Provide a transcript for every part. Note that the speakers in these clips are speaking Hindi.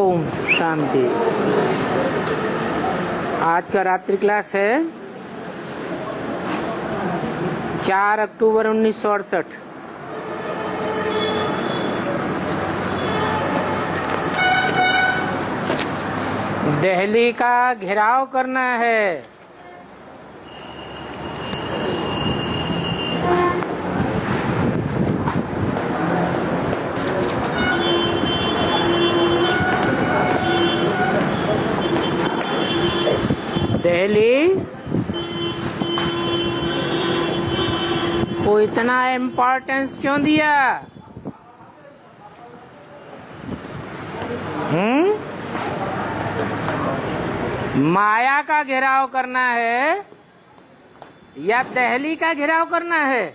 ओम शांति। आज का रात्रि क्लास है 4 अक्टूबर 1968। दिल्ली का घेराव करना है। दिल्ली को इतना इम्पोर्टेंस क्यों दिया? माया का घेराव करना है या दिल्ली का घेराव करना है?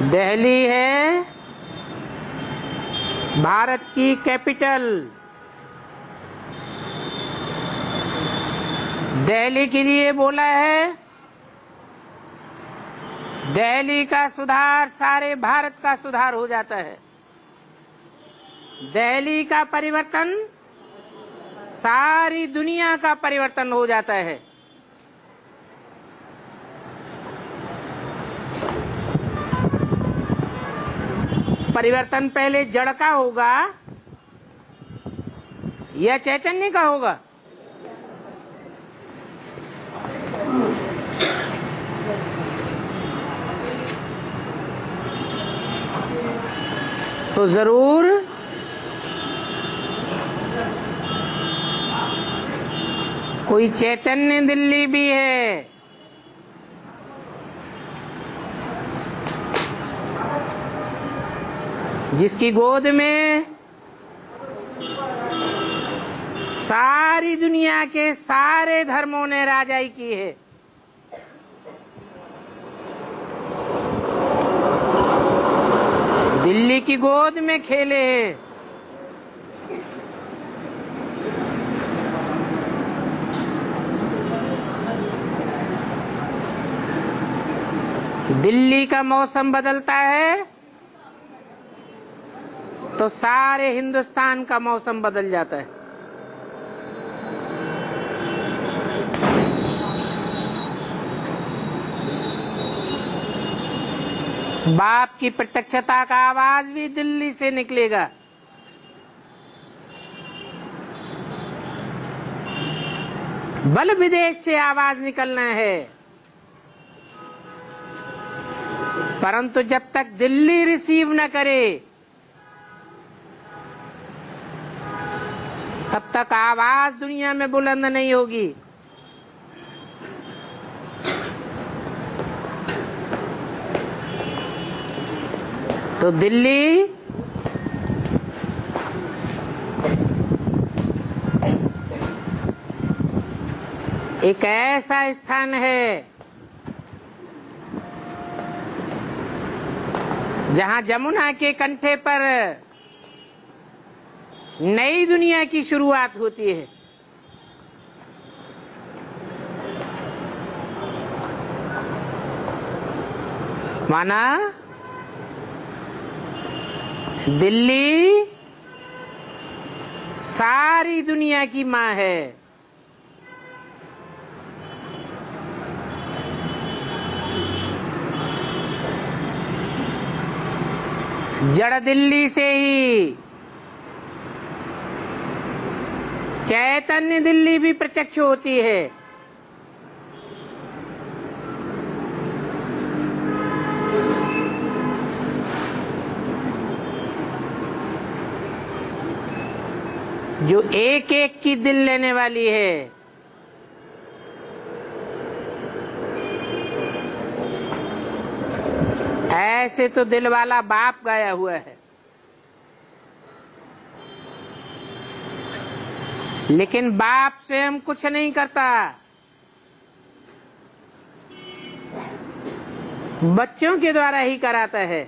दिल्ली है भारत की कैपिटल। दिल्ली के लिए बोला है, दिल्ली का सुधार सारे भारत का सुधार हो जाता है। दिल्ली का परिवर्तन सारी दुनिया का परिवर्तन हो जाता है। परिवर्तन पहले जड़ का होगा या चैतन्य का होगा? तो जरूर कोई चैतन्य दिल्ली भी है। जिसकी गोद में सारी दुनिया के सारे धर्मों ने राजाई की है। दिल्ली की गोद में खेले हैं। दिल्ली का मौसम बदलता है तो सारे हिंदुस्तान का मौसम बदल जाता है। बाप की प्रत्यक्षता का आवाज भी दिल्ली से निकलेगा। बल विदेश से आवाज निकलना है, परंतु जब तक दिल्ली रिसीव न करे तब तक आवाज दुनिया में बुलंद नहीं होगी। तो दिल्ली एक ऐसा स्थान है जहां जमुना के कंठे पर नई दुनिया की शुरुआत होती है। माना दिल्ली सारी दुनिया की मां है। जड़ दिल्ली से ही चैतन्य दिल्ली भी प्रत्यक्ष होती है। जो एक एक की दिल लेने वाली है। ऐसे तो दिल वाला बाप गाया हुआ है, लेकिन बाप स्वयं कुछ नहीं करता। बच्चों के द्वारा ही कराता है।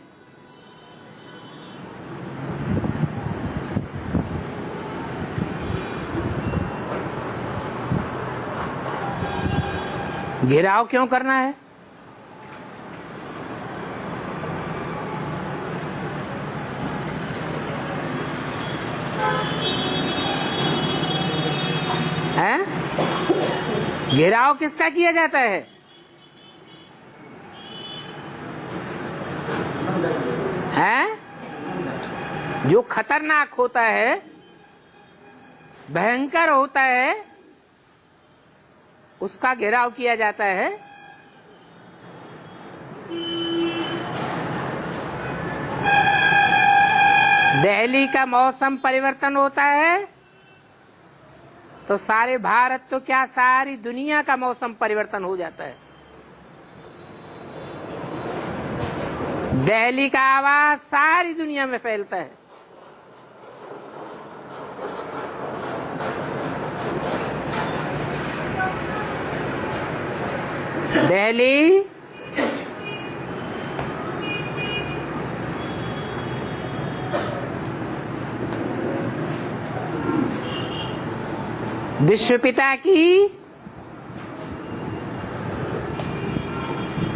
घेराव क्यों करना है? हैं? घेराव किसका किया जाता है? हैं? जो खतरनाक होता है, भयंकर होता है, उसका घेराव किया जाता है। दिल्ली का मौसम परिवर्तन होता है तो सारे भारत तो क्या सारी दुनिया का मौसम परिवर्तन हो जाता है। दिल्ली का आवाज सारी दुनिया में फैलता है। दिल्ली विश्वपिता की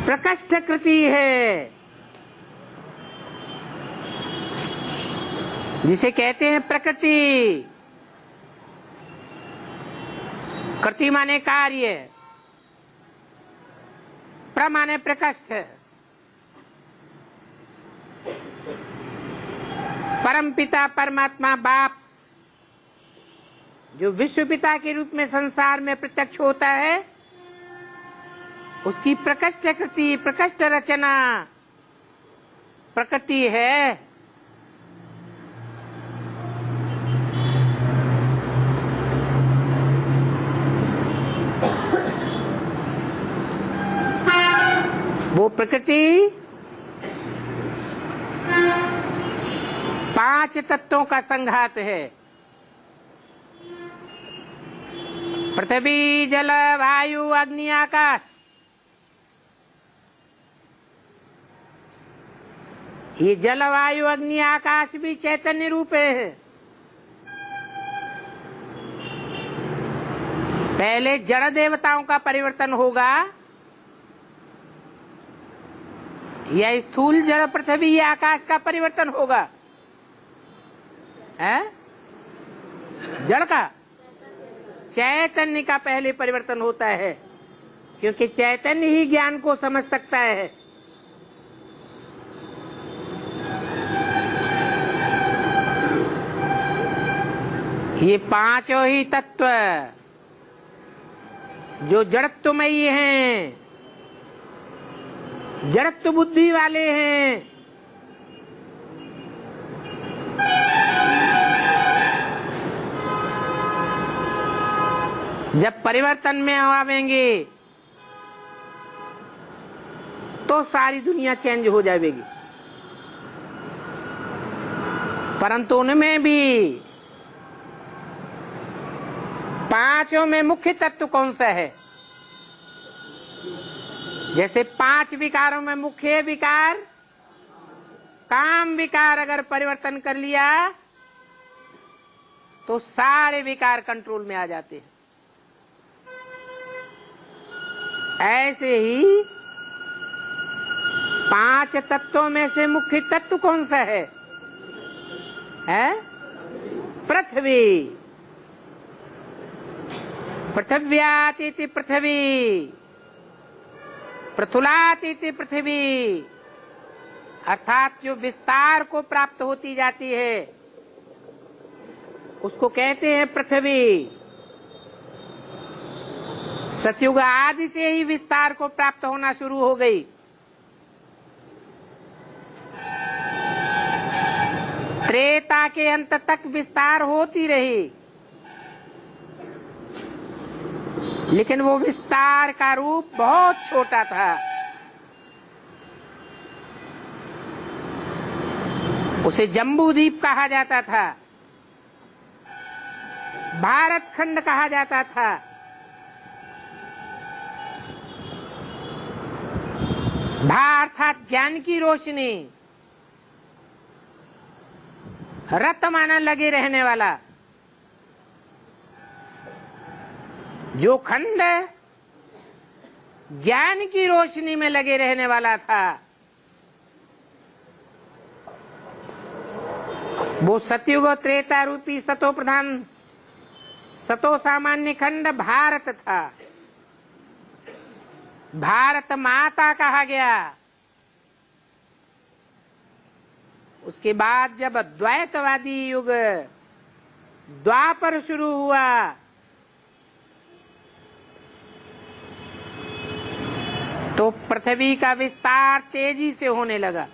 प्रकट कृति है, जिसे कहते हैं प्रकृति। कृति माने कार्य, प्र माने प्रकृष्ट। परम पिता परमात्मा बाप जो विश्व पिता के रूप में संसार में प्रत्यक्ष होता है, उसकी प्रकृष्ट कृति, प्रकृष्ट रचना प्रकृति है। वो प्रकृति 5 तत्वों का संघात है। पृथ्वी, जल, वायु, अग्नि, आकाश। ये जल, वायु, अग्नि, आकाश भी चैतन्य रूप है। पहले जड़ देवताओं का परिवर्तन होगा, या स्थूल जड़ पृथ्वी या आकाश का परिवर्तन होगा? है जड़ का, चैतन्य का पहले परिवर्तन होता है, क्योंकि चैतन्य ही ज्ञान को समझ सकता है। ये 5 ही तत्व जो जड़त्वमयी हैं, जड़त्व बुद्धि वाले हैं, जब परिवर्तन में आवेंगे तो सारी दुनिया चेंज हो जाएगी। परंतु उनमें भी 5 में मुख्य तत्व कौन सा है? जैसे 5 विकारों में मुख्य विकार काम विकार अगर परिवर्तन कर लिया तो सारे विकार कंट्रोल में आ जाते हैं। ऐसे ही 5 तत्वों में से मुख्य तत्व कौन सा है? पृथ्वी। पृथिव्यातीति पृथ्वी, पृथुलातीति पृथ्वी, अर्थात जो विस्तार को प्राप्त होती जाती है उसको कहते हैं पृथ्वी। सतयुग आदि से ही विस्तार को प्राप्त होना शुरू हो गई। त्रेता के अंत तक विस्तार होती रही, लेकिन वो विस्तार का रूप बहुत छोटा था। उसे जम्बू द्वीप कहा जाता था, भारत खंड कहा जाता था। भा अर्थात ज्ञान की रोशनी, रत माना लगे रहने वाला। जो खंड ज्ञान की रोशनी में लगे रहने वाला था, वो सतयुग और त्रेता रूपी सतो प्रधान सतो सामान्य खंड भारत था। भारत माता कहा गया। उसके बाद जब द्वैतवादी युग द्वापर शुरू हुआ, तो पृथ्वी का विस्तार तेजी से होने लगा।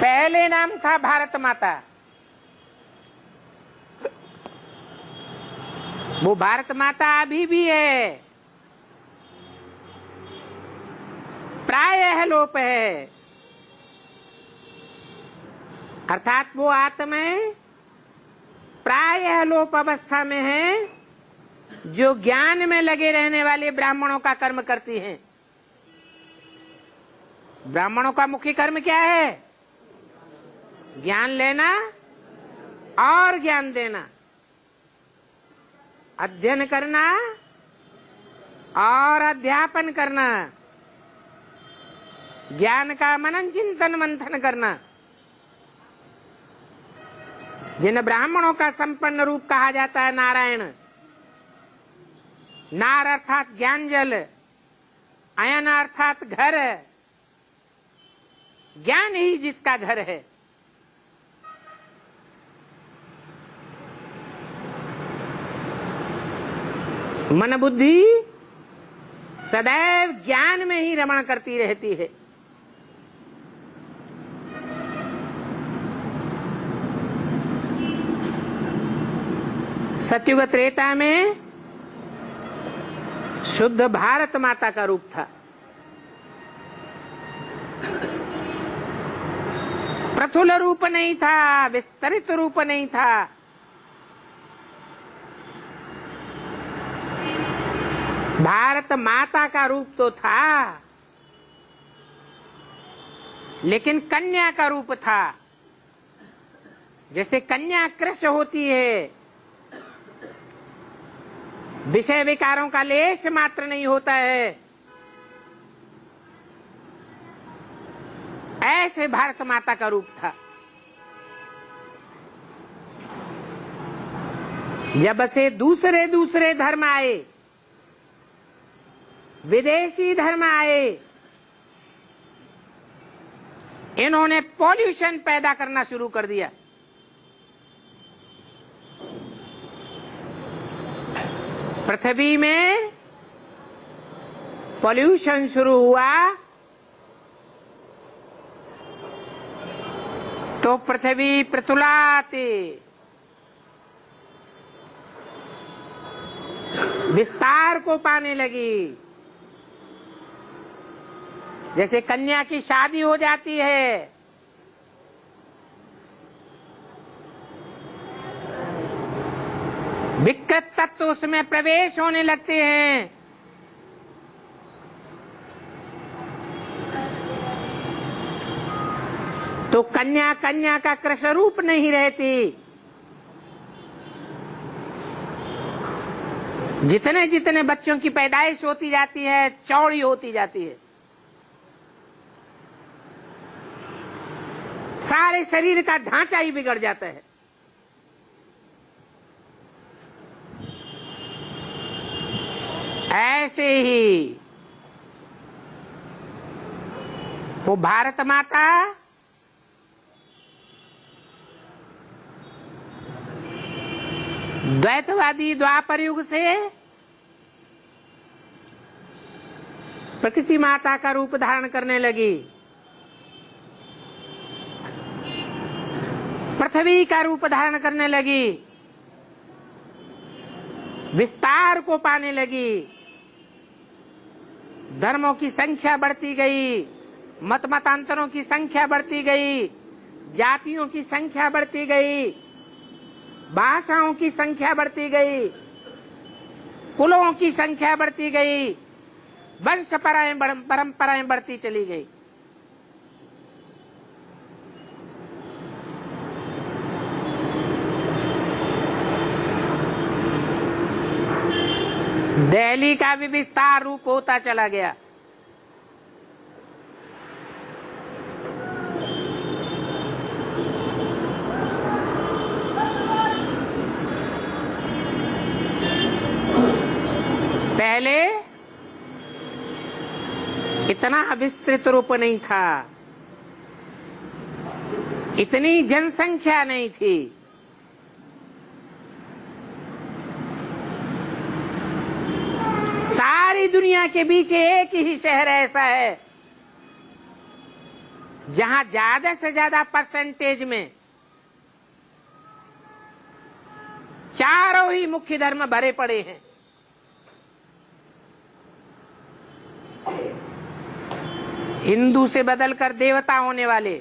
पहले नाम था भारत माता। वो भारत माता अभी भी है, प्रायः लोप है, अर्थात वो आत्माएं प्रायः लोप अवस्था में है, जो ज्ञान में लगे रहने वाले ब्राह्मणों का कर्म करती हैं। ब्राह्मणों का मुख्य कर्म क्या है? ज्ञान लेना और ज्ञान देना, अध्ययन करना और अध्यापन करना, ज्ञान का मनन चिंतन मंथन करना। जिन ब्राह्मणों का संपन्न रूप कहा जाता है नारायण, नार अर्थात ज्ञान जल, अयन अर्थात घर, ज्ञान ही जिसका घर है। मन बुद्धि सदैव ज्ञान में ही रमण करती रहती है। सतयुग त्रेता में शुद्ध भारत माता का रूप था। प्रथुल रूप नहीं था, विस्तरित रूप नहीं था। भारत माता का रूप तो था, लेकिन कन्या का रूप था। जैसे कन्या कृश होती है, विषय विकारों का लेश मात्र नहीं होता है, ऐसे भारत माता का रूप था। जब से दूसरे दूसरे धर्म आए, विदेशी धर्म आए, इन्होंने पॉल्यूशन पैदा करना शुरू कर दिया। पृथ्वी में पॉल्यूशन शुरू हुआ तो पृथ्वी प्रतुलाती, विस्तार को पाने लगी। जैसे कन्या की शादी हो जाती है, विकृत तत्व उसमें प्रवेश होने लगते हैं, तो कन्या कन्या का कृष्ण रूप नहीं रहती। जितने जितने बच्चों की पैदाइश होती जाती है, चौड़ी होती जाती है। सारे शरीर का ढांचा ही बिगड़ जाता है। ऐसे ही वो भारत माता द्वैतवादी द्वापर युग से प्रकृति माता का रूप धारण करने लगी, पृथ्वी का रूप धारण करने लगी, विस्तार को पाने लगी। धर्मों की संख्या बढ़ती गई, मत मतांतरों की संख्या बढ़ती गई, जातियों की संख्या बढ़ती गई, भाषाओं की संख्या बढ़ती गई, कुलों की संख्या बढ़ती गई, वंश परंपराएं बढ़ती चली गई। दिल्ली का भी विस्तार रूप होता चला गया। पहले इतना विस्तृत रूप नहीं था, इतनी जनसंख्या नहीं थी। सारी दुनिया के बीच एक ही शहर ऐसा है जहां ज्यादा से ज्यादा परसेंटेज में चारों ही मुख्य धर्म भरे पड़े हैं। हिंदू से बदलकर देवता होने वाले,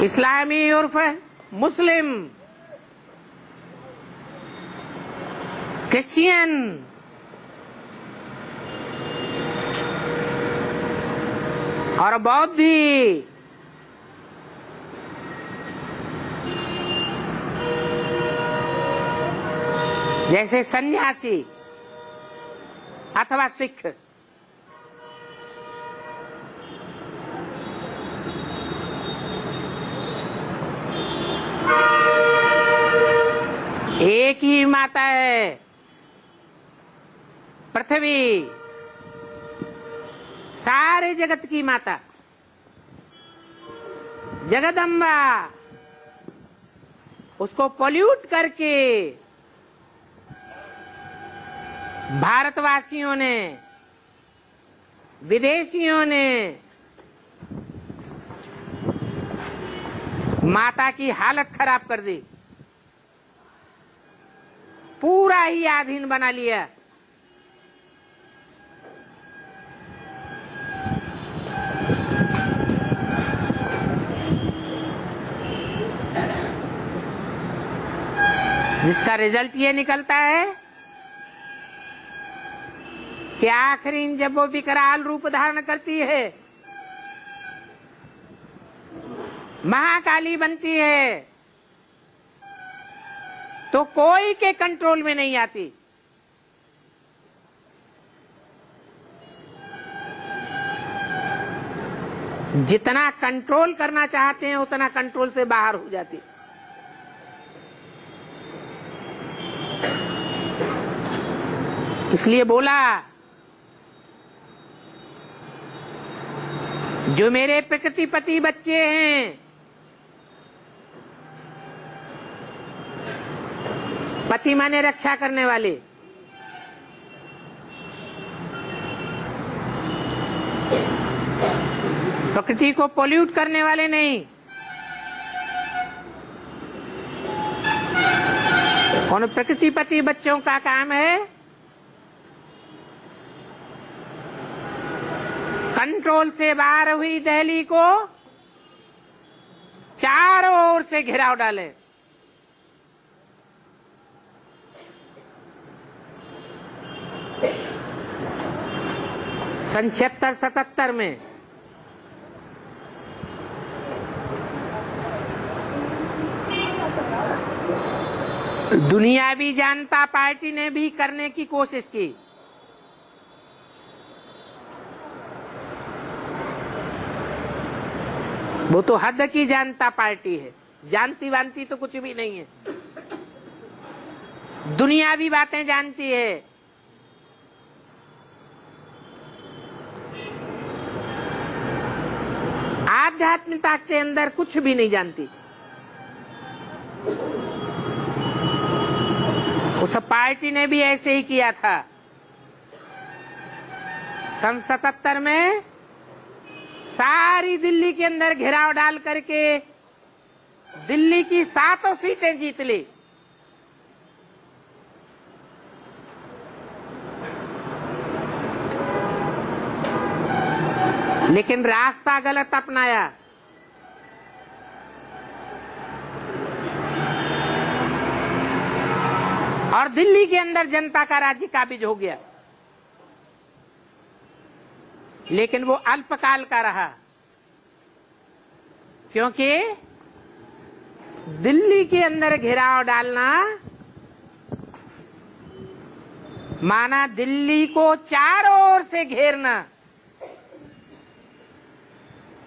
इस्लामी उर्फ मुस्लिम, क्रिश्चियन, और बौद्धी, जैसे सन्यासी अथवा सिख। एक ही माता है, पृथ्वी, सारे जगत की माता जगदम्बा। उसको पोल्यूट करके भारतवासियों ने, विदेशियों ने माता की हालत खराब कर दी, पूरा ही अधीन बना लिया। जिसका रिजल्ट ये निकलता है कि आखिरी जब वो विकराल रूप धारण करती है, महाकाली बनती है, तो कोई के कंट्रोल में नहीं आती। जितना कंट्रोल करना चाहते हैं उतना कंट्रोल से बाहर हो जाती। इसलिए बोला, जो मेरे प्रकृतिपति बच्चे हैं, पति माने रक्षा करने वाले, प्रकृति को पोल्यूट करने वाले नहीं। उन प्रकृतिपति बच्चों का काम है कंट्रोल से बाहर हुई दिल्ली को चारों ओर से घिराव डाले। सन 76-77 में दुनियावी जनता पार्टी ने भी करने की कोशिश की। वो तो हद की जनता पार्टी है, जानती वानती तो कुछ भी नहीं है, दुनियावी बातें जानती है। आध्यात्मिकता के अंदर कुछ भी नहीं जानती। उस पार्टी ने भी ऐसे ही किया था। सन 77 में सारी दिल्ली के अंदर घेराव डाल करके दिल्ली की 7 सीटें जीत ली। लेकिन रास्ता गलत अपनाया। और दिल्ली के अंदर जनता का राज्य काबिज हो गया। लेकिन वो अल्पकाल का रहा, क्योंकि दिल्ली के अंदर घेराव डालना माना दिल्ली को चारों ओर से घेरना।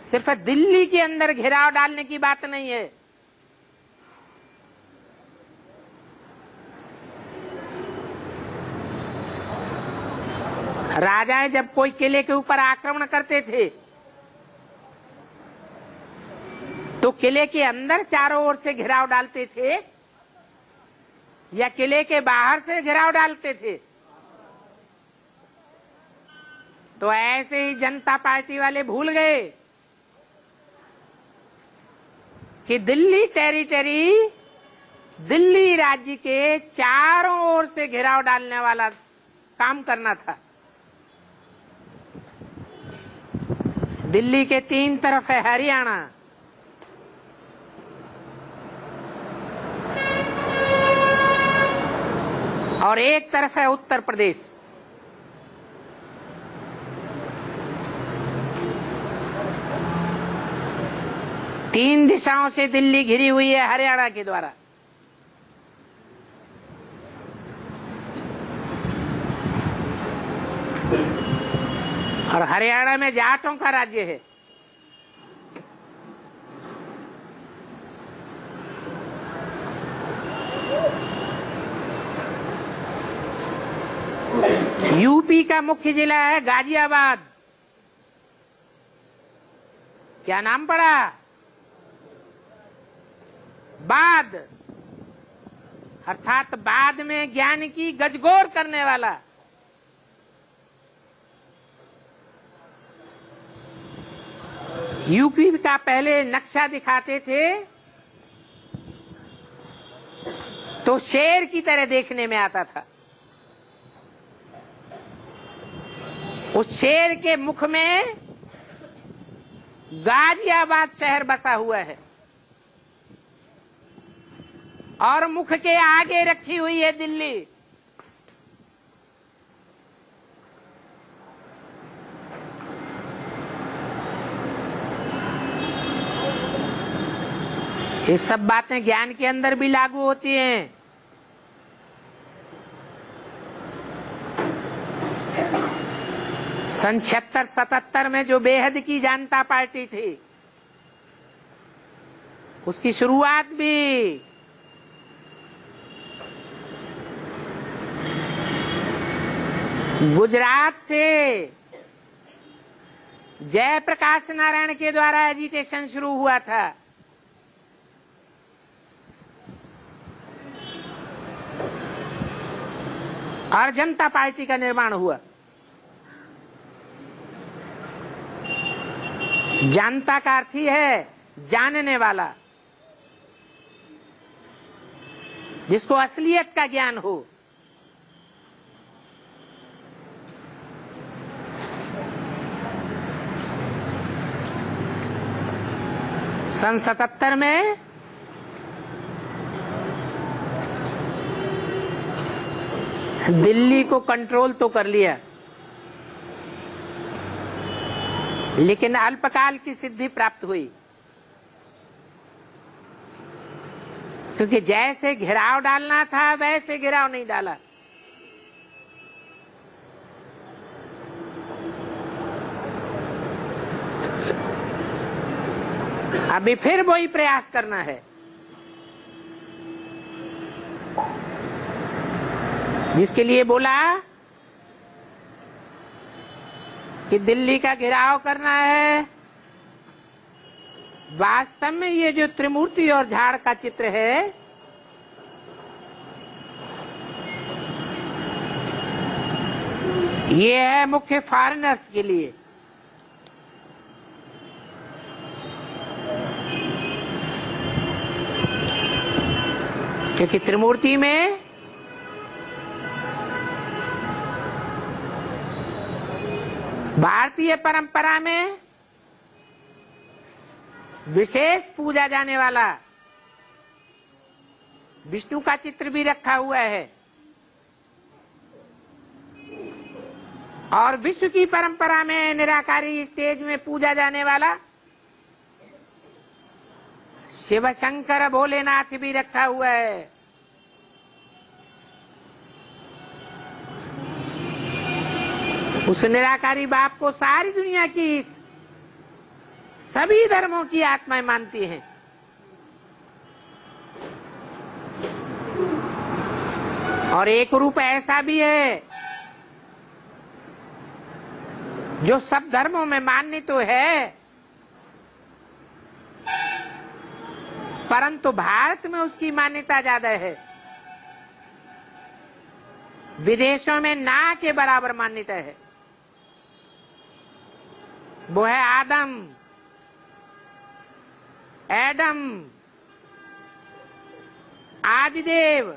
सिर्फ दिल्ली के अंदर घेराव डालने की बात नहीं है। राजाएं जब कोई किले के ऊपर आक्रमण करते थे तो किले के अंदर चारों ओर से घेराव डालते थे या किले के बाहर से घेराव डालते थे। तो ऐसे ही जनता पार्टी वाले भूल गए कि दिल्ली टेरिटरी, दिल्ली राज्य के चारों ओर से घेराव डालने वाला काम करना था। दिल्ली के 3 तरफ है हरियाणा, और एक तरफ है उत्तर प्रदेश। तीन दिशाओं से दिल्ली घिरी हुई है हरियाणा के द्वारा। और हरियाणा में जाटों का राज्य है। यूपी का मुख्य जिला है गाजियाबाद। क्या नाम पड़ा? बाद, अर्थात बाद में ज्ञान की गजगोर करने वाला। यूपी का पहले नक्शा दिखाते थे तो शेर की तरह देखने में आता था। उस शेर के मुख में गाजियाबाद शहर बसा हुआ है और मुख के आगे रखी हुई है दिल्ली। ये सब बातें ज्ञान के अंदर भी लागू होती हैं। सन 76-77 में जो बेहद की जनता पार्टी थी, उसकी शुरुआत भी गुजरात से जयप्रकाश नारायण के द्वारा एजिटेशन शुरू हुआ था। और जनता पार्टी का निर्माण हुआ। जानता का अर्थ ही है जानने वाला, जिसको असलियत का ज्ञान हो। सन 77 में दिल्ली को कंट्रोल तो कर लिया, लेकिन अल्पकाल की सिद्धि प्राप्त हुई, क्योंकि जैसे घेराव डालना था वैसे घेराव नहीं डाला। अभी फिर वही प्रयास करना है, जिसके लिए बोला कि दिल्ली का घेराव करना है। वास्तव में ये जो त्रिमूर्ति और झाड़ का चित्र है, ये है मुख्य फॉरेनर्स के लिए। क्योंकि त्रिमूर्ति में भारतीय परंपरा में विशेष पूजा जाने वाला विष्णु का चित्र भी रखा हुआ है, और विश्व की परंपरा में निराकारी स्टेज में पूजा जाने वाला शिव शंकर भोलेनाथ भी रखा हुआ है। उस निराकारी बाप को सारी दुनिया की सभी धर्मों की आत्माएं मानती हैं। और एक रूप ऐसा भी है जो सब धर्मों में मान्य तो है, परंतु भारत में उसकी मान्यता ज्यादा है। विदेशों में ना के बराबर मान्यता है। वो है एडम, आदिदेव,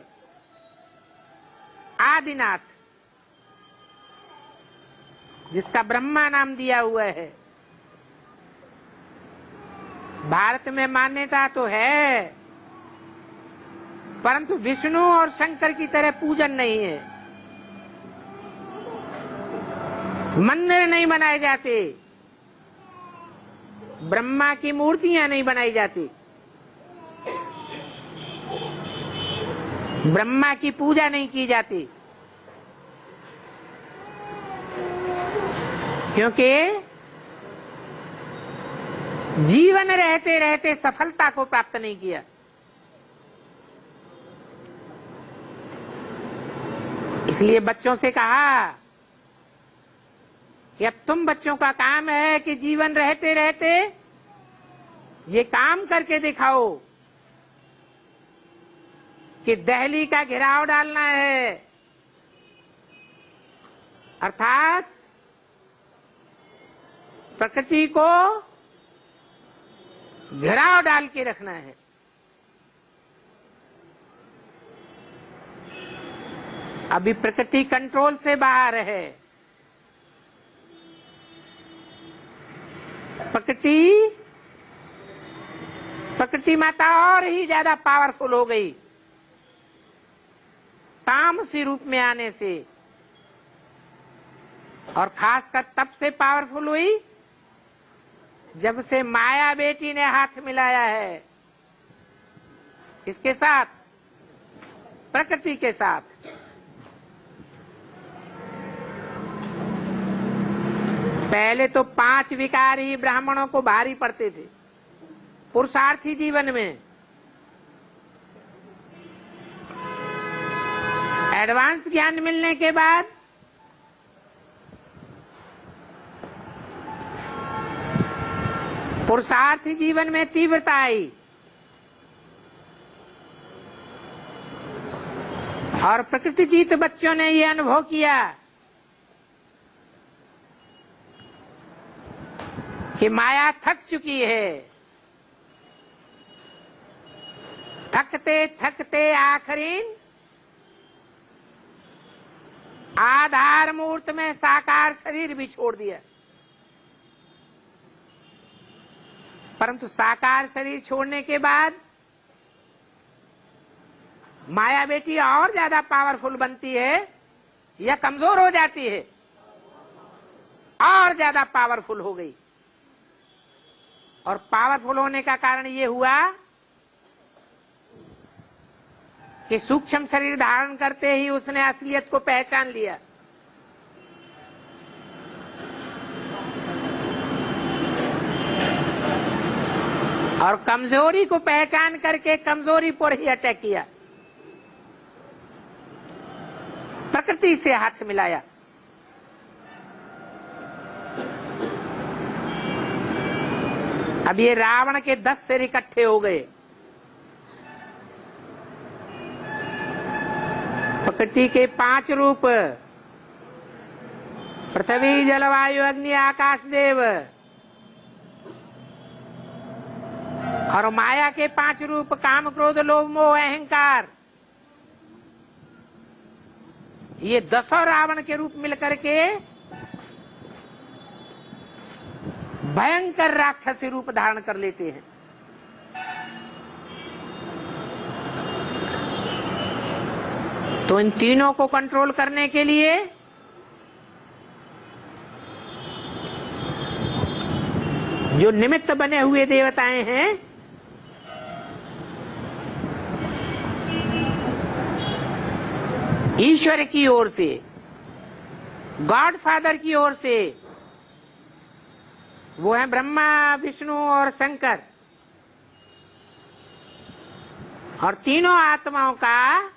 आदिनाथ, जिसका ब्रह्मा नाम दिया हुआ है। भारत में मान्यता तो है, परंतु विष्णु और शंकर की तरह पूजन नहीं है। मंदिर नहीं बनाए जाते, ब्रह्मा की मूर्तियां नहीं बनाई जाती, ब्रह्मा की पूजा नहीं की जाती, क्योंकि जीवन रहते रहते सफलता को प्राप्त नहीं किया। इसलिए बच्चों से कहा कि अब तुम बच्चों का काम है कि जीवन रहते रहते ये काम करके दिखाओ कि दिल्ली का घेराव डालना है, अर्थात प्रकृति को घेराव डाल के रखना है। अभी प्रकृति कंट्रोल से बाहर है। प्रकृति माता और ही ज्यादा पावरफुल हो गई तामसी रूप में आने से, और खासकर तब से पावरफुल हुई जब से माया बेटी ने हाथ मिलाया है इसके साथ, प्रकृति के साथ। पहले तो 5 विकार ही ब्राह्मणों को भारी पड़ते थे पुरुषार्थी जीवन में। एडवांस ज्ञान मिलने के बाद पुरुषार्थी जीवन में तीव्रता आई, और प्रकृति जीत बच्चों ने ये अनुभव किया कि माया थक चुकी है। थकते थकते आखिरी आधार मूर्त में साकार शरीर भी छोड़ दिया। परंतु साकार शरीर छोड़ने के बाद माया बेटी और ज्यादा पावरफुल बनती है या कमजोर हो जाती है? और ज्यादा पावरफुल हो गई। और पावरफुल होने का कारण ये हुआ कि सूक्ष्म शरीर धारण करते ही उसने असलियत को पहचान लिया। और कमजोरी को पहचान करके कमजोरी पर ही अटैक किया, प्रकृति से हाथ मिलाया। अब ये रावण के 10 सिर इकट्ठे हो गए। प्रकृति के 5 रूप, पृथ्वी जलवायु अग्नि आकाश देव, और माया के 5 रूप, काम क्रोध लोभ मोह अहंकार। ये 10 रावण के रूप मिलकर के भयंकर राक्षसी रूप धारण कर लेते हैं। तो इन तीनों को कंट्रोल करने के लिए जो निमित्त बने हुए देवताएं हैं ईश्वर की ओर से, गॉड फादर की ओर से, वो है ब्रह्मा, विष्णु और शंकर। और तीनों आत्माओं का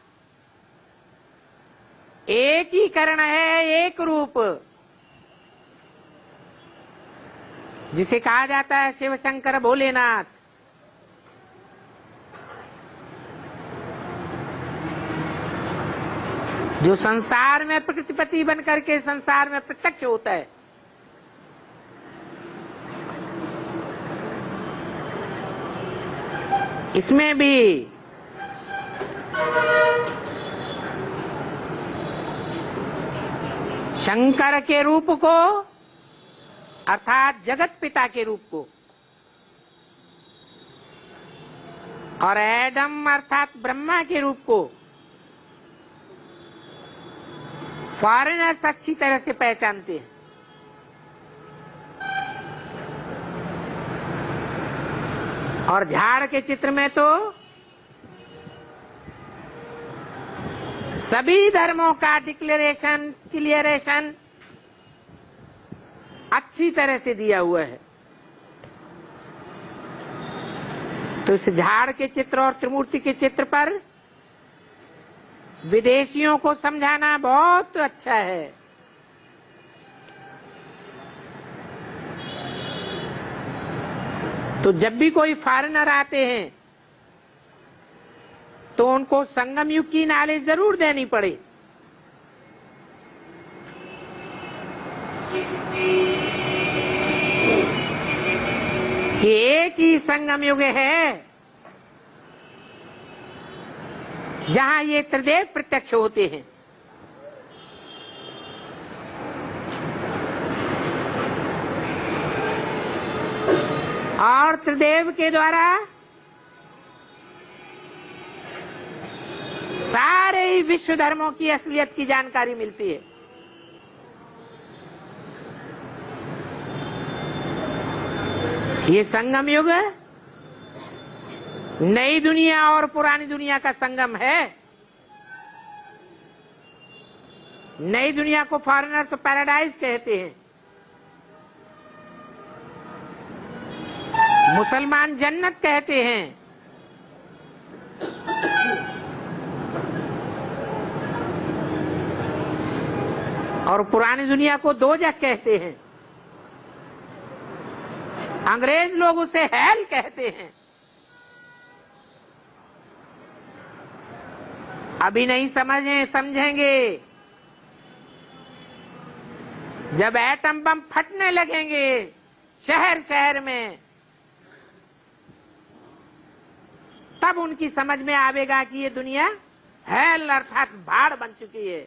एक ही करण है, एक रूप, जिसे कहा जाता है शिव शंकर भोलेनाथ। जो संसार में प्रकृतिपति बन करके संसार में प्रत्यक्ष होता है। इसमें भी शंकर के रूप को अर्थात जगत पिता के रूप को, और एडम अर्थात ब्रह्मा के रूप को फॉरेनर्स अच्छी तरह से पहचानते हैं। और झाड़ के चित्र में तो सभी धर्मों का डिक्लेरेशन, क्लियरेशन अच्छी तरह से दिया हुआ है। तो इस झाड़ के चित्र और त्रिमूर्ति के चित्र पर विदेशियों को समझाना बहुत अच्छा है। तो जब भी कोई फॉरेनर आते हैं तो उनको संगम युग की नॉलेज जरूर देनी पड़े। कि एक ही संगम युग है जहां ये त्रिदेव प्रत्यक्ष होते हैं। और त्रिदेव के द्वारा सारे ही विश्व धर्मों की असलियत की जानकारी मिलती है। ये संगम युग नई दुनिया और पुरानी दुनिया का संगम है। नई दुनिया को फॉरेनर्स पैराडाइज कहते हैं, मुसलमान जन्नत कहते हैं, और पुरानी दुनिया को दोजख कहते हैं। अंग्रेज लोग उसे हेल कहते हैं। अभी नहीं समझेंगे। जब एटम बम फटने लगेंगे शहर शहर में, तब उनकी समझ में आवेगा कि ये दुनिया हेल अर्थात भाड़ बन चुकी है।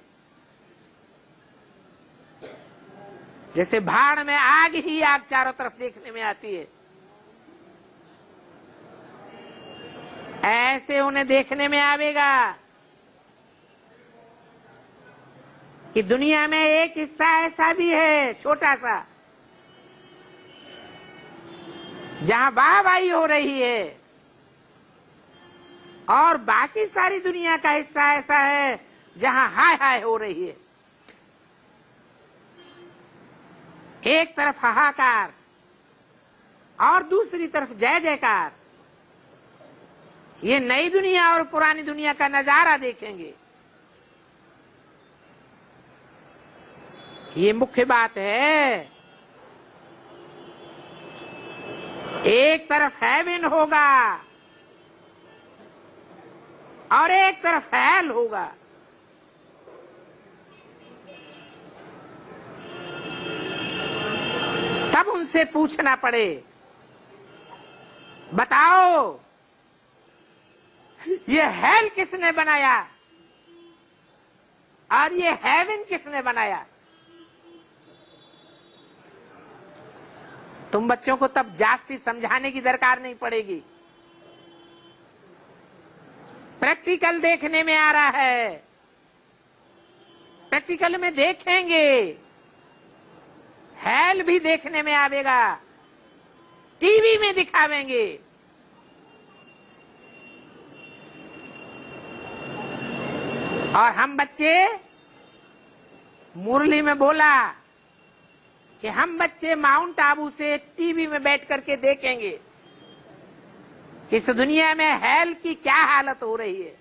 जैसे भाड़ में आग ही आग चारों तरफ देखने में आती है, ऐसे उन्हें देखने में आवेगा कि दुनिया में एक हिस्सा ऐसा भी है छोटा सा, जहां वाहवाही हो रही है, और बाकी सारी दुनिया का हिस्सा ऐसा है जहां हाय हाय हो रही है। एक तरफ हाहाकार और दूसरी तरफ जय जयकार। ये नई दुनिया और पुरानी दुनिया का नजारा देखेंगे। ये मुख्य बात है। एक तरफ हेवन होगा और एक तरफ हेल होगा। तब उनसे पूछना पड़े, बताओ ये हेल किसने बनाया और ये हेवन किसने बनाया? तुम बच्चों को तब जास्ती समझाने की दरकार नहीं पड़ेगी। प्रैक्टिकल देखने में आ रहा है, प्रैक्टिकल में देखेंगे, हेल भी देखने में आवेगा, टीवी में दिखावेंगे। और हम बच्चे, मुरली में बोला कि हम बच्चे माउंट आबू से टीवी में बैठ करके देखेंगे कि इस दुनिया में हेल की क्या हालत हो रही है।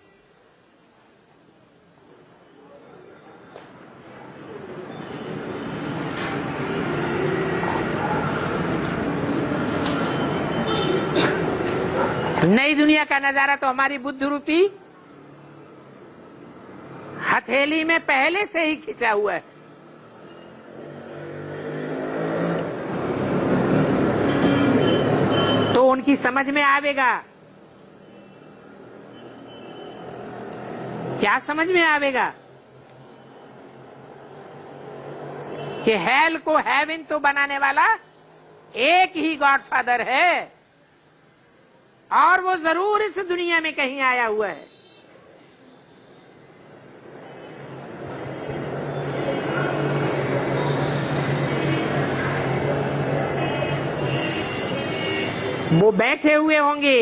नई दुनिया का नजारा तो हमारी बुद्ध रूपी हथेली में पहले से ही खिंचा हुआ है। तो उनकी समझ में आवेगा, क्या समझ में आवेगा कि हेल को हेवन तो बनाने वाला एक ही गॉडफादर है और वो जरूर इस दुनिया में कहीं आया हुआ है। वो बैठे हुए होंगे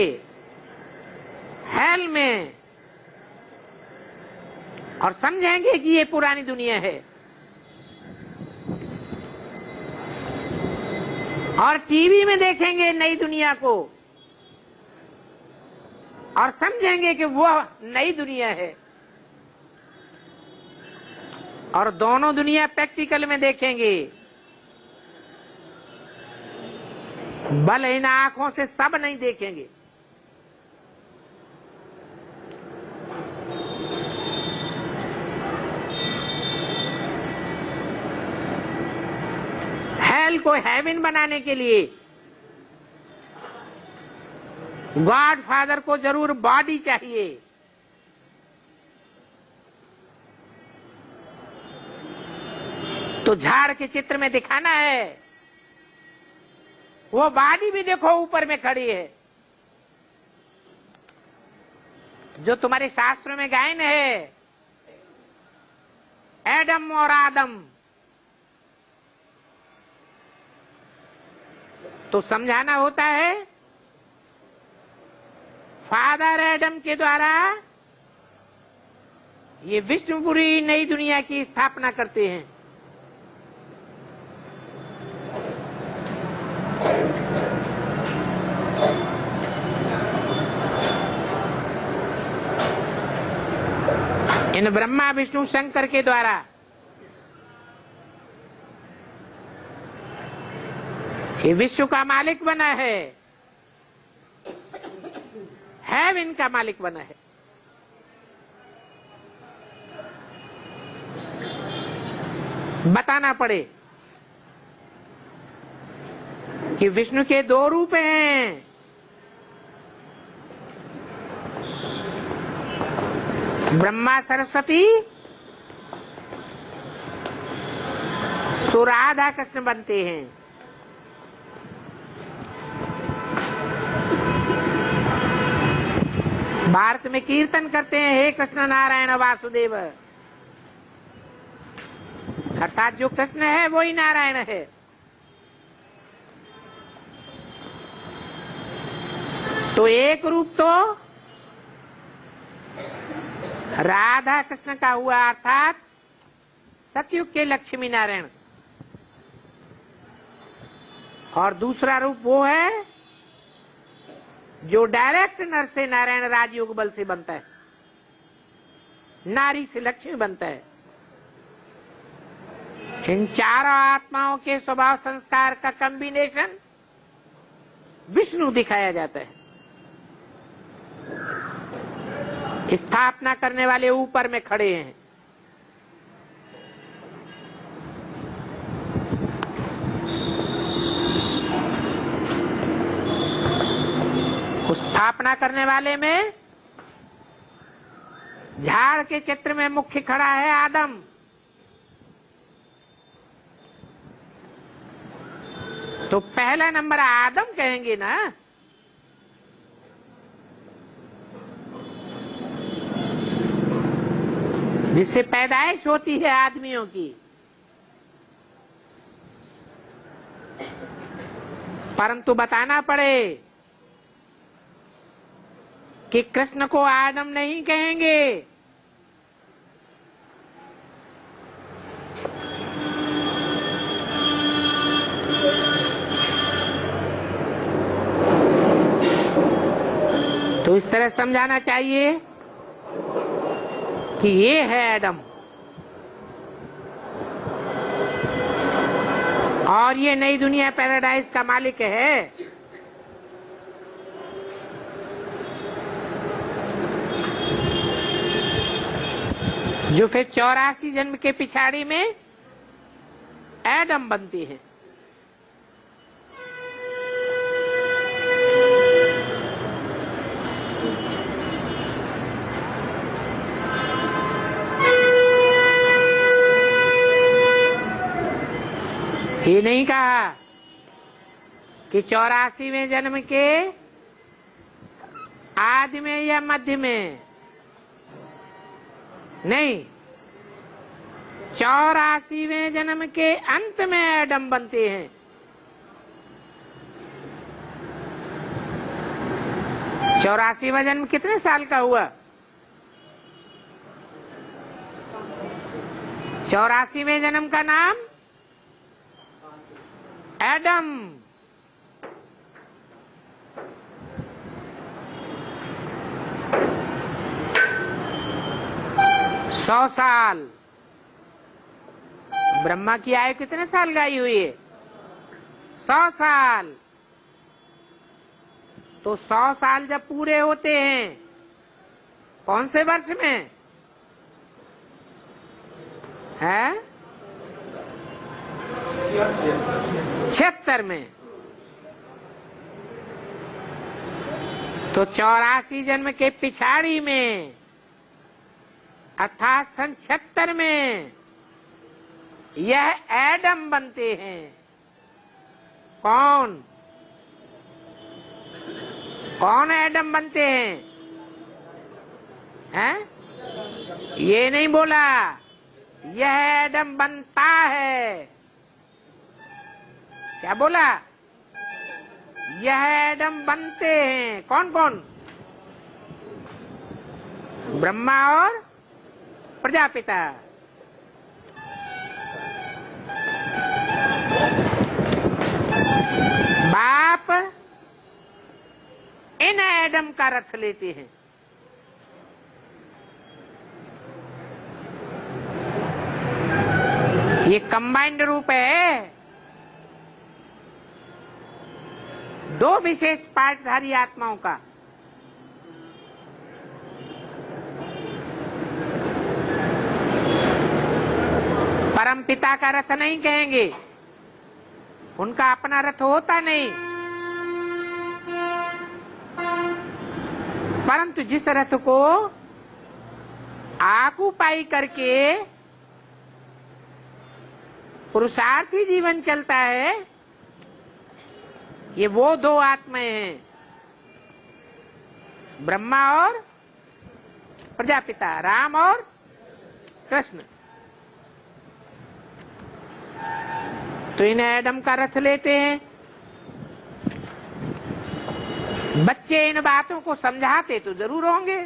हेल में और समझेंगे कि ये पुरानी दुनिया है, और टीवी में देखेंगे नई दुनिया को और समझेंगे कि वो नई दुनिया है। और दोनों दुनिया प्रैक्टिकल में देखेंगे। बल इन आंखों से सब नहीं देखेंगे। हेल को हेवन बनाने के लिए गॉड फादर को जरूर बॉडी चाहिए। तो झाड़ के चित्र में दिखाना है, वो बॉडी भी देखो ऊपर में खड़ी है। जो तुम्हारे शास्त्रों में गायन है, एडम और आदम, तो समझाना होता है फादर एडम के द्वारा ये विष्णुपुरी नई दुनिया की स्थापना करते हैं। इन ब्रह्मा विष्णु शंकर के द्वारा ये विश्व का मालिक बना है, हेवन का मालिक बना है। बताना पड़े कि विष्णु के दो रूप हैं, ब्रह्मा सरस्वती, सो राधा कृष्ण बनते हैं। भारत में कीर्तन करते हैं, हे कृष्ण नारायण वासुदेव, अर्थात जो कृष्ण है वही नारायण है। तो एक रूप तो राधा कृष्ण का हुआ, अर्थात सतयुग के लक्ष्मी नारायण, और दूसरा रूप वो है जो डायरेक्ट नर से नारायण राजयोग बल से बनता है, नारी से लक्ष्मी बनता है। इन चारों आत्माओं के स्वभाव संस्कार का कॉम्बिनेशन विष्णु दिखाया जाता है। स्थापना करने वाले ऊपर में खड़े हैं। उस स्थापना करने वाले में झाड़ के चित्र में मुख्य खड़ा है आदम। तो पहला नंबर आदम कहेंगे ना। जिससे पैदाइश होती है आदमियों की। परंतु बताना पड़े कि कृष्ण को आदम नहीं कहेंगे, तो इस तरह समझाना चाहिए कि ये है एडम और ये नई दुनिया पैराडाइज का मालिक है। जो फिर 84 जन्म के पिछाड़ी में एडम बनती है। ये नहीं कहा कि 84वें जन्म के आदि में या मध्य में, नहीं, 84वें जन्म के अंत में एडम बनते हैं। चौरासीवां जन्म कितने साल का हुआ? 84वें जन्म का नाम एडम। सौ साल। ब्रह्मा की आयु कितने साल गाई हुई है? 100 साल। तो 100 साल जब पूरे होते हैं, कौन से वर्ष में है? 76 में। तो 84 जन्म के पिछाड़ी में अर्थात सन 76 में यह एडम बनते हैं। कौन कौन एडम बनते हैं? हैं? ये नहीं बोला, यह एडम बनता है। क्या बोला? यह एडम बनते हैं। कौन कौन? ब्रह्मा और प्रजापिता। बाप इन एडम का रथ लेते हैं। ये कंबाइंड रूप है दो विशेष पार्टधारी आत्माओं का। परम पिता का रथ नहीं कहेंगे, उनका अपना रथ होता नहीं, परंतु जिस रथ को आकुपाई करके पुरुषार्थी जीवन चलता है, ये वो दो आत्माएं हैं, ब्रह्मा और प्रजापिता, राम और कृष्ण। तो इन्हें एडम का रथ लेते हैं। बच्चे इन बातों को समझाते तो जरूर होंगे।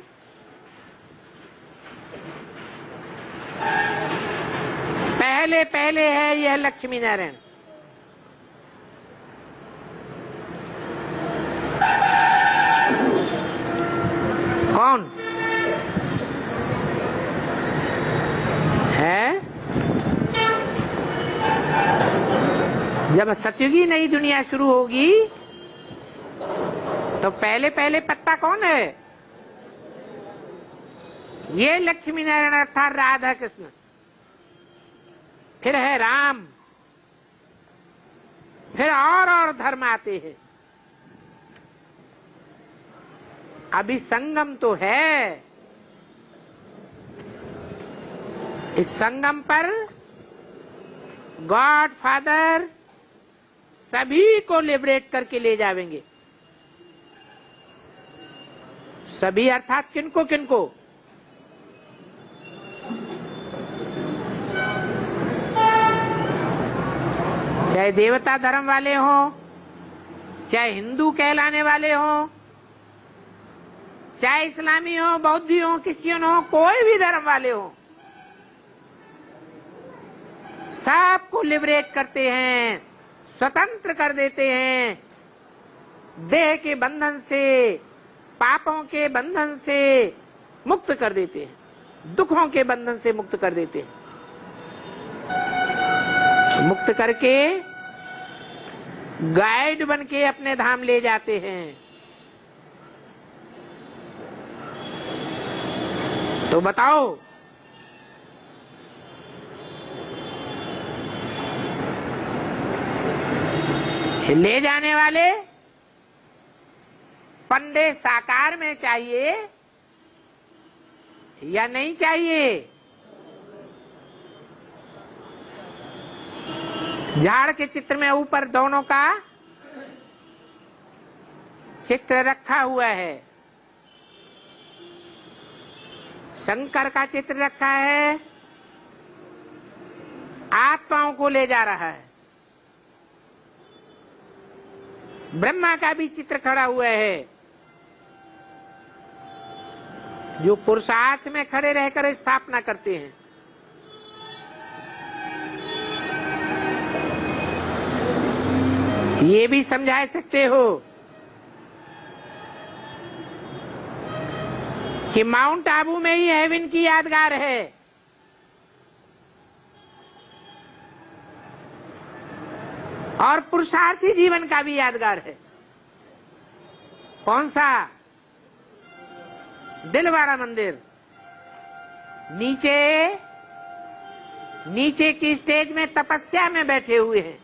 पहले पहले है यह लक्ष्मी नारायण। कौन है? जब सतयुगी नई दुनिया शुरू होगी तो पहले पहले पत्ता कौन है? ये लक्ष्मी नारायण अर्थात राधा कृष्ण। फिर है राम, फिर और धर्म आते हैं। अभी संगम तो है। इस संगम पर गॉड फादर सभी को लिबरेट करके ले जाएंगे। सभी अर्थात किनको किनको? चाहे देवता धर्म वाले हों, चाहे हिंदू कहलाने वाले हों, चाहे इस्लामी हो, बौद्धी हो, क्रिश्चियन हो, कोई भी धर्म वाले हो, सबको लिबरेट करते हैं, स्वतंत्र कर देते हैं। देह के बंधन से पापों के बंधन से मुक्त कर देते हैं, दुखों के बंधन से मुक्त कर देते हैं। मुक्त करके गाइड बन के अपने धाम ले जाते हैं। तो बताओ, ले जाने वाले पंडे साकार में चाहिए या नहीं चाहिए? झाड़ के चित्र में ऊपर दोनों का चित्र रखा हुआ है। शंकर का चित्र रखा है, आत्माओं को ले जा रहा है। ब्रह्मा का भी चित्र खड़ा हुआ है, जो पुरुषार्थ में खड़े रहकर स्थापना करते हैं। ये भी समझा सकते हो कि माउंट आबू में ही हेवन की यादगार है। और पुरुषार्थी जीवन का भी यादगार है। कौन सा? दिलवाड़ा मंदिर। नीचे की स्टेज में तपस्या में बैठे हुए हैं,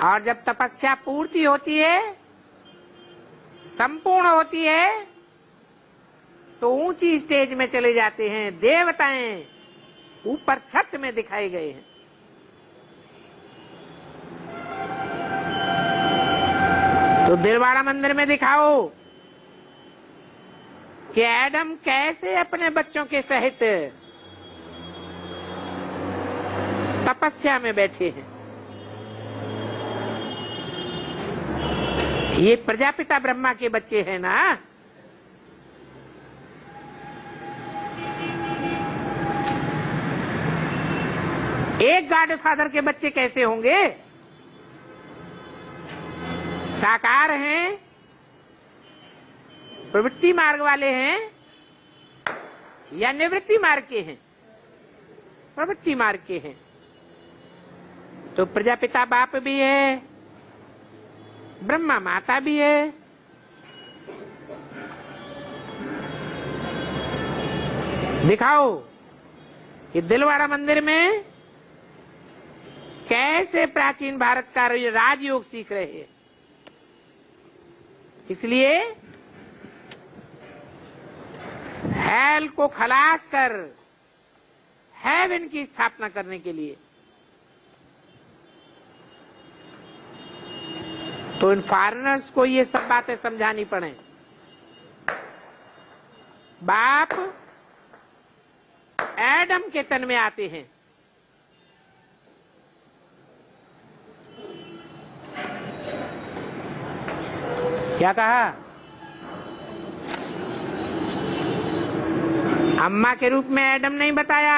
और जब तपस्या पूर्ति होती है, संपूर्ण होती है, तो ऊंची स्टेज में चले जाते हैं। देवताएं ऊपर छत में दिखाए गए हैं। तो दिलवाड़ा मंदिर में दिखाओ कि एडम कैसे अपने बच्चों के सहित तपस्या में बैठे हैं। ये प्रजापिता ब्रह्मा के बच्चे हैं ना। एक गॉड फादर के बच्चे कैसे होंगे? साकार हैं, प्रवृत्ति मार्ग वाले हैं, या निवृत्ति मार्ग के हैं? प्रवृत्ति मार्ग के हैं। तो प्रजापिता बाप भी है, ब्रह्मा माता भी है। दिखाओ कि दिलवाड़ा मंदिर में कैसे प्राचीन भारत का राजयोग सीख रहे हैं। इसलिए हेल को खलास कर हेवन की स्थापना करने के लिए तो इन फॉरेनर्स को ये सब बातें समझानी पड़े। बाप एडम के तन में आते हैं। क्या कहा? अम्मा के रूप में एडम नहीं बताया।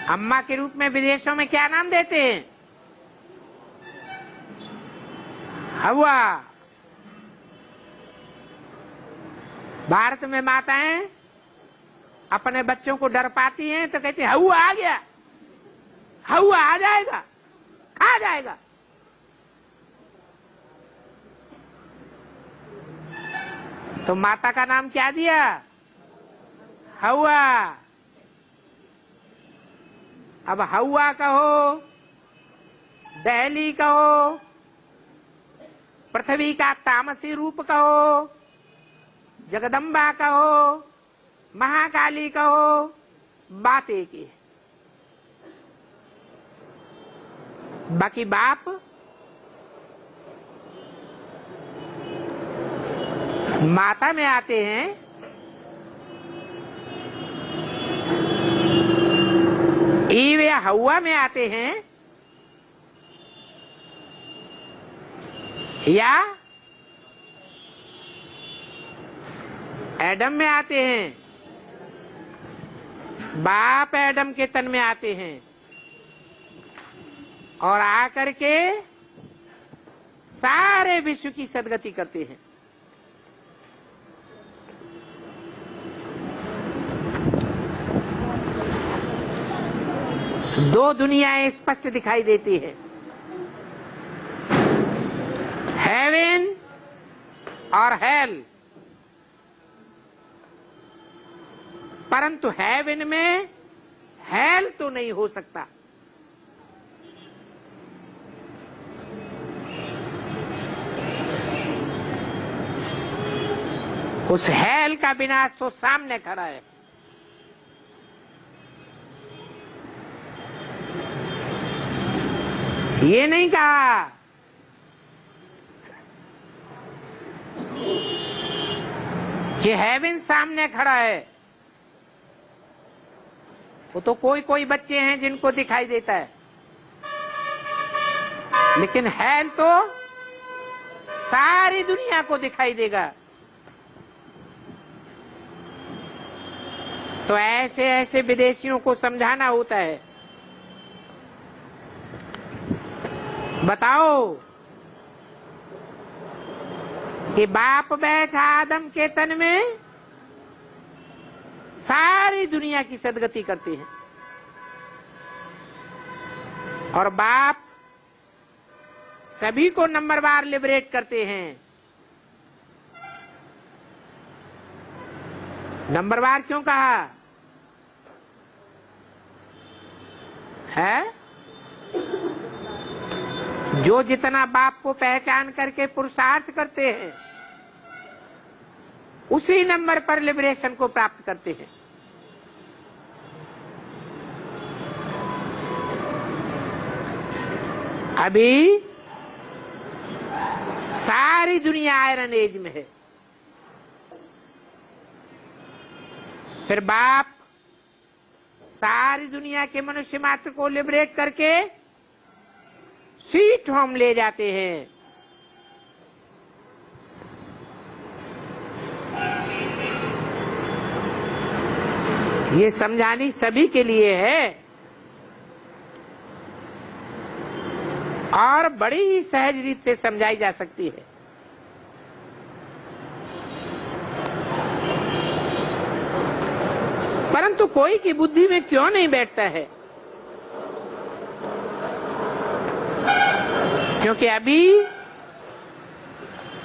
अम्मा के रूप में विदेशों में क्या नाम देते हैं? हवा। भारत में माताएं अपने बच्चों को डर पाती हैं तो कहती हैं हवा आ गया, हवा आ जाएगा, खा जाएगा। तो माता का नाम क्या दिया? हवा। अब हवा कहो, दहली कहो, पृथ्वी का तामसी रूप कहो, जगदम्बा कहो, महाकाली कहो, बात एक ही है। बाकी बाप माता में आते हैं, ईव या हवा में आते हैं, या एडम में आते हैं। बाप एडम के तन में आते हैं और आकर के सारे विश्व की सदगति करते हैं। दो दुनियाएं स्पष्ट दिखाई देती है, हेवन और हेल। परंतु हेवन में हेल तो नहीं हो सकता। उस हेल का विनाश तो सामने खड़ा है। ये नहीं कहा कि हेवन सामने खड़ा है। वो तो कोई कोई बच्चे हैं जिनको दिखाई देता है, लेकिन हेल तो सारी दुनिया को दिखाई देगा। तो ऐसे ऐसे विदेशियों को समझाना होता है। बताओ कि बाप बैठा आदम के तन में, सारी दुनिया की सदगति करते हैं, और बाप सभी को नंबरवार लिबरेट करते हैं। नंबरवार क्यों कहा है? जो जितना बाप को पहचान करके पुरुषार्थ करते हैं, उसी नंबर पर लिबरेशन को प्राप्त करते हैं। अभी सारी दुनिया आयरन एज में है। फिर बाप सारी दुनिया के मनुष्य मात्र को लिबरेट करके स्वीट होम ले जाते हैं। ये समझानी सभी के लिए है, और बड़ी ही सहज रीत से समझाई जा सकती है। परंतु कोई की बुद्धि में क्यों नहीं बैठता है? क्योंकि अभी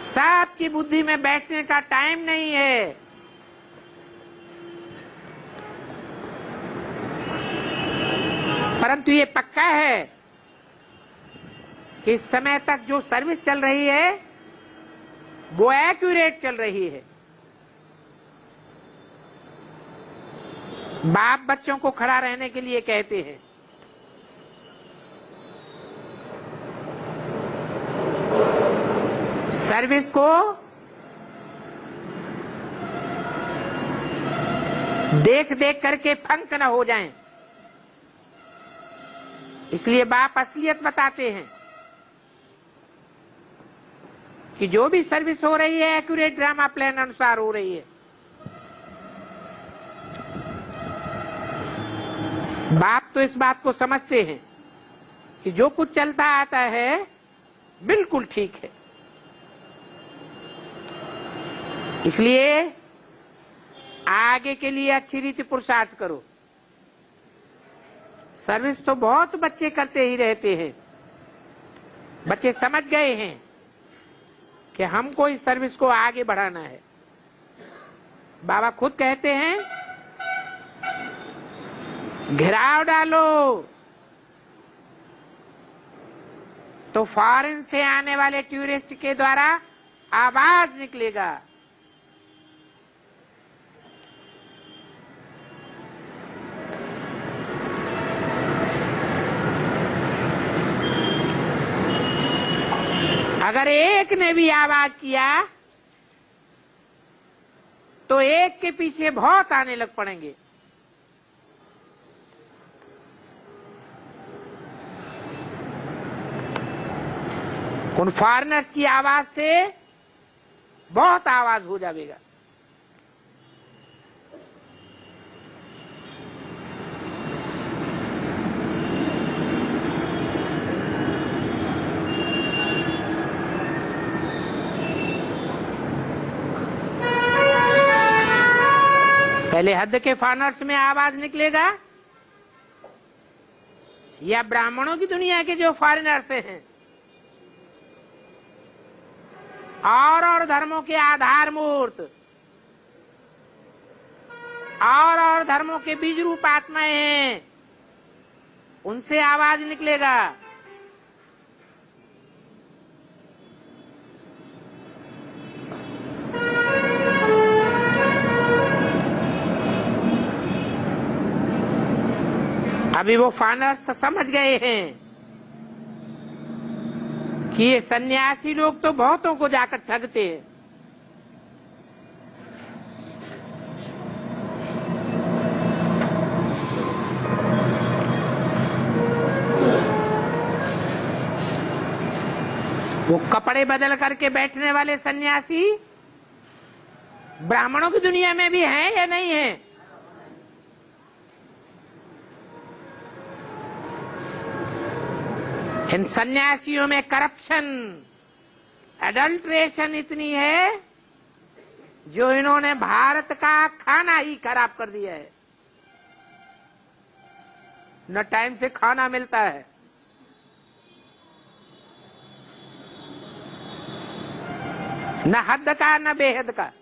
सबकी बुद्धि में बैठने का टाइम नहीं है। परंतु ये पक्का है कि इस समय तक जो सर्विस चल रही है वो एक्यूरेट चल रही है। बाप बच्चों को खड़ा रहने के लिए कहते हैं। सर्विस को देख देख करके फंक न हो जाएं, इसलिए बाप असलियत बताते हैं कि जो भी सर्विस हो रही है एक्यूरेट ड्रामा प्लान अनुसार हो रही है। बाप तो इस बात को समझते हैं कि जो कुछ चलता आता है बिल्कुल ठीक है। इसलिए आगे के लिए अच्छी रीति पुरुषार्थ करो। सर्विस तो बहुत बच्चे करते ही रहते हैं। बच्चे समझ गए हैं कि हमको इस सर्विस को आगे बढ़ाना है। बाबा खुद कहते हैं, घेराव डालो तो फॉरेन से आने वाले टूरिस्ट के द्वारा आवाज निकलेगा। अगर एक ने भी आवाज किया तो एक के पीछे बहुत आने लग पड़ेंगे। उन फॉरेनर्स की आवाज से बहुत आवाज हो जाएगा। पहले हद के फानर्स में आवाज निकलेगा या ब्राह्मणों की दुनिया के जो फॉरेनर्स हैं और धर्मों के आधार मूर्त और धर्मों के बीज रूप आत्माएं हैं, उनसे आवाज निकलेगा। अभी वो फानर्स समझ गए हैं कि ये सन्यासी लोग तो बहुतों को जाकर ठगते हैं। वो कपड़े बदल करके बैठने वाले सन्यासी ब्राह्मणों की दुनिया में भी हैं या नहीं है? इन सन्यासियों में करप्शन, एडल्ट्रेशन इतनी है जो इन्होंने भारत का खाना ही खराब कर दिया है। न टाइम से खाना मिलता है, न हद का न बेहद का।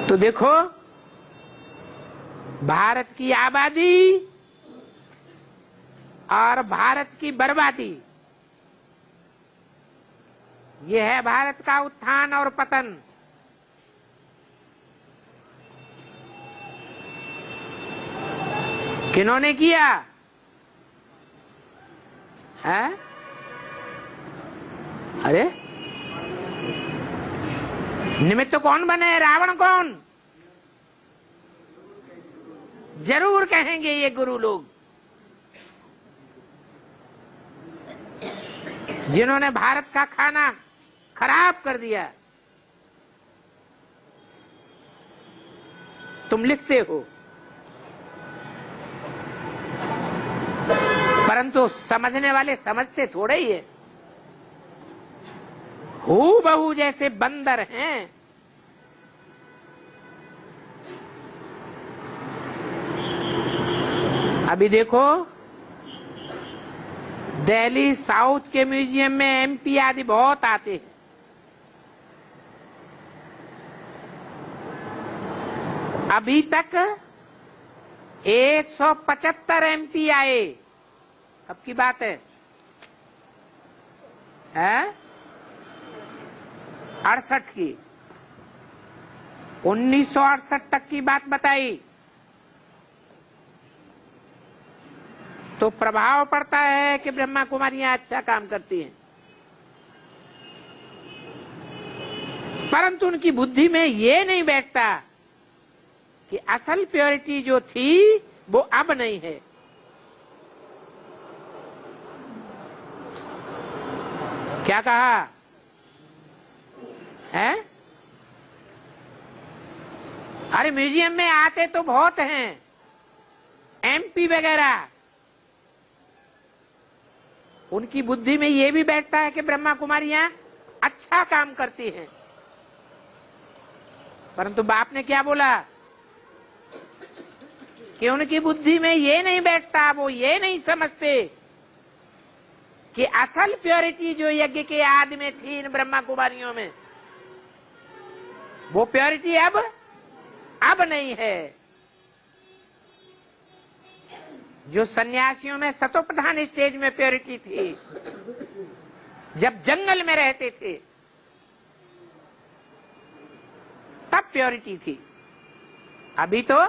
तो देखो, भारत की आबादी और भारत की बर्बादी, ये है भारत का उत्थान और पतन। किन्होंने किया है? अरे निमित्त कौन बने? रावण कौन? जरूर कहेंगे ये गुरु लोग, जिन्होंने भारत का खाना खराब कर दिया। तुम लिखते हो, परंतु समझने वाले समझते थोड़े ही है। हूबहू जैसे बंदर हैं। अभी देखो, दिल्ली साउथ के म्यूजियम में एमपी आदि बहुत आते हैं। अभी तक 175 एमपी आए। अब की बात है, 68 की, 1968 तक की बात बताई। तो प्रभाव पड़ता है कि ब्रह्मा कुमारियां अच्छा काम करती हैं, परंतु उनकी बुद्धि में ये नहीं बैठता कि असल प्योरिटी जो थी वो अब नहीं है। क्या कहा है? अरे म्यूजियम में आते तो बहुत हैं, एमपी वगैरह। उनकी बुद्धि में ये भी बैठता है कि ब्रह्मा कुमारियां अच्छा काम करती हैं, परंतु बाप ने क्या बोला कि उनकी बुद्धि में ये नहीं बैठता, वो ये नहीं समझते कि असल प्योरिटी जो यज्ञ के आदि में थी इन ब्रह्मा कुमारियों में, वो प्योरिटी अब नहीं है। जो सन्यासियों में सतोप्रधान स्टेज में प्योरिटी थी, जब जंगल में रहते थे तब प्योरिटी थी। अभी तो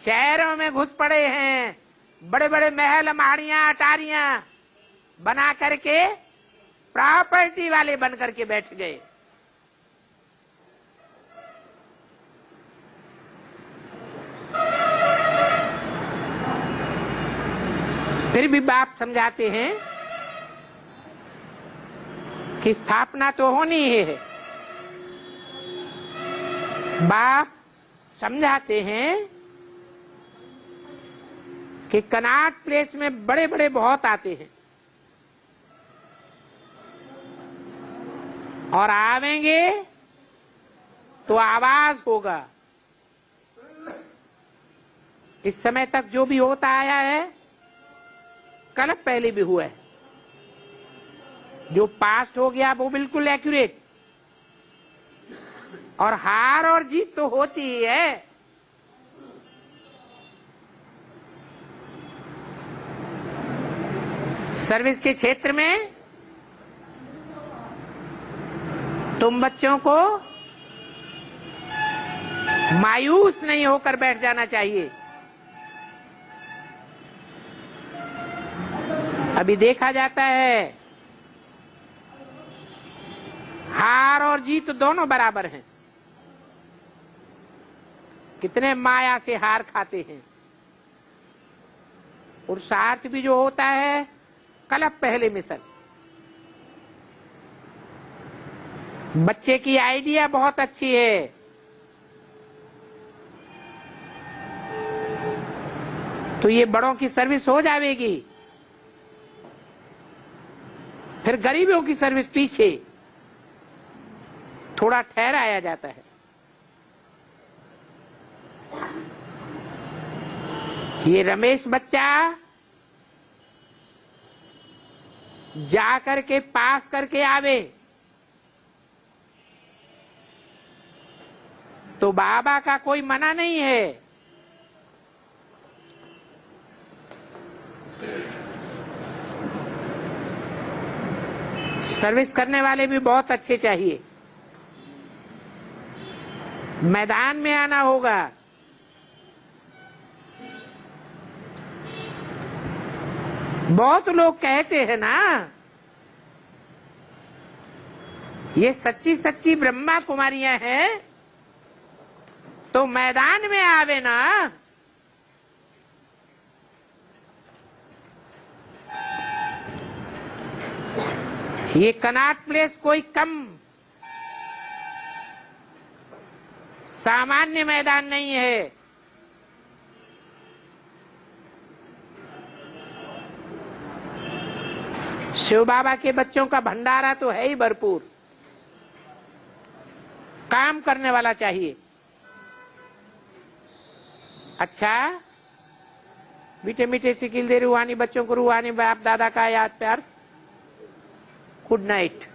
शहरों में घुस पड़े हैं, बड़े बड़े महल महाड़ियां अटारियां बना करके प्रॉपर्टी वाले बन करके बैठ गए। फिर भी बाप समझाते हैं कि स्थापना तो होनी है। बाप समझाते हैं कि कनॉट प्लेस में बड़े बड़े बहुत आते हैं, और आवेंगे तो आवाज होगा। इस समय तक जो भी होता आया है कल पहले भी हुआ है। जो पास्ट हो गया वो बिल्कुल एक्यूरेट, और हार और जीत तो होती ही है। सर्विस के क्षेत्र में तुम बच्चों को मायूस नहीं होकर बैठ जाना चाहिए। अभी देखा जाता है हार और जीत दोनों बराबर हैं। कितने माया से हार खाते हैं। पुरुषार्थ भी जो होता है कल पहले मिसल। बच्चे की आइडिया बहुत अच्छी है, तो ये बड़ों की सर्विस हो जाएगी। फिर गरीबों की सर्विस पीछे थोड़ा ठहराया जाता है। ये रमेश बच्चा जा करके पास करके आवे तो बाबा का कोई मना नहीं है। सर्विस करने वाले भी बहुत अच्छे चाहिए। मैदान में आना होगा। बहुत लोग कहते हैं ना, ये सच्ची सच्ची ब्रह्मा कुमारियां हैं तो मैदान में आवे ना। ये कनॉट प्लेस कोई कम सामान्य मैदान नहीं है। शिव बाबा के बच्चों का भंडारा तो है ही भरपूर। काम करने वाला चाहिए। अच्छा, मीठे मीठे सिकिल दे रूहानी बच्चों को रूहानी बाप दादा का याद प्यार। Good night.